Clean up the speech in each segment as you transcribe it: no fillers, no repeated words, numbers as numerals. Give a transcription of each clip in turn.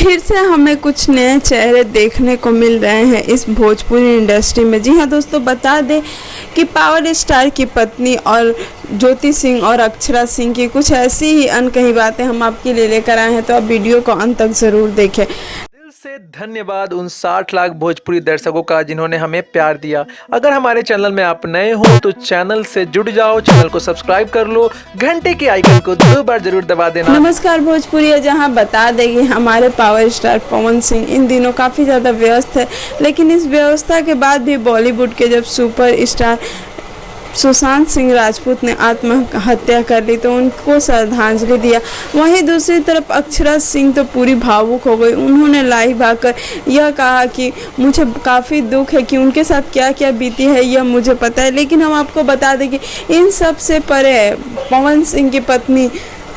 फिर से हमें कुछ नए चेहरे देखने को मिल रहे हैं इस भोजपुरी इंडस्ट्री में। जी हाँ दोस्तों, बता दें कि पावर स्टार की पत्नी और ज्योति सिंह और अक्षरा सिंह की कुछ ऐसी ही अनकही बातें हम आपके लिए लेकर आए हैं, तो आप वीडियो को अंत तक ज़रूर देखें। दिल से धन्यवाद उन 60 लाख भोजपुरी दर्शकों का जिन्होंने हमें प्यार दिया। अगर हमारे चैनल में आप नए हो तो चैनल से जुड़ जाओ, चैनल को सब्सक्राइब कर लो, घंटे के आइकन को 2 बार जरूर दबा देना। नमस्कार भोजपुरी, जहां बता दें कि हमारे पावर स्टार पवन सिंह इन दिनों काफ़ी ज़्यादा व्यस्त है, लेकिन इस व्यवस्था के बाद भी बॉलीवुड के जब सुपर स्टार सुशांत सिंह राजपूत ने आत्महत्या कर ली तो उनको श्रद्धांजलि दिया। वहीं दूसरी तरफ अक्षरा सिंह तो पूरी भावुक हो गई। उन्होंने लाइव आकर यह कहा कि मुझे काफ़ी दुख है कि उनके साथ क्या क्या बीती है यह मुझे पता है, लेकिन हम आपको बता दें कि इन सब से परे पवन सिंह की पत्नी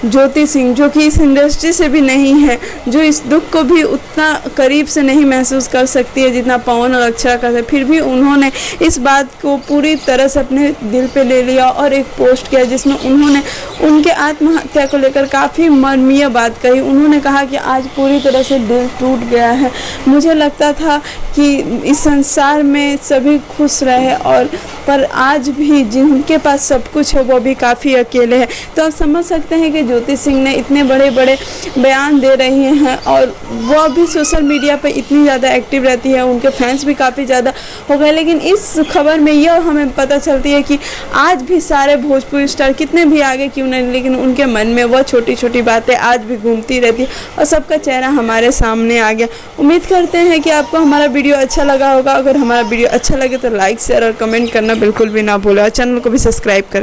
ज्योति सिंह, जो कि इस इंडस्ट्री से भी नहीं है, जो इस दुख को भी उतना करीब से नहीं महसूस कर सकती है जितना पवन और अक्षरा करते, फिर भी उन्होंने इस बात को पूरी तरह से अपने दिल पे ले लिया और एक पोस्ट किया जिसमें उन्होंने उनके आत्महत्या को लेकर काफ़ी मर्मीय बात कही। उन्होंने कहा कि आज पूरी तरह से दिल टूट गया है। मुझे लगता था कि इस संसार में सभी खुश रहे, और पर आज भी जिनके पास सब कुछ है वो भी काफ़ी अकेले हैं। तो आप समझ सकते हैं कि ज्योति सिंह ने इतने बड़े बड़े बयान दे रही हैं और वो भी सोशल मीडिया पे इतनी ज़्यादा एक्टिव रहती है, उनके फैंस भी काफ़ी ज़्यादा हो गए। लेकिन इस खबर में यह हमें पता चलती है कि आज भी सारे भोजपुरी स्टार कितने भी आगे क्यों नहीं, लेकिन उनके मन में वह छोटी छोटी बातें आज भी घूमती रहती है और सबका चेहरा हमारे सामने आ गया। उम्मीद करते हैं कि आपको हमारा वीडियो अच्छा लगा होगा। अगर हमारा वीडियो अच्छा लगे तो लाइक, शेयर और कमेंट करना बिल्कुल भी ना भूलें और चैनल को भी सब्सक्राइब करें।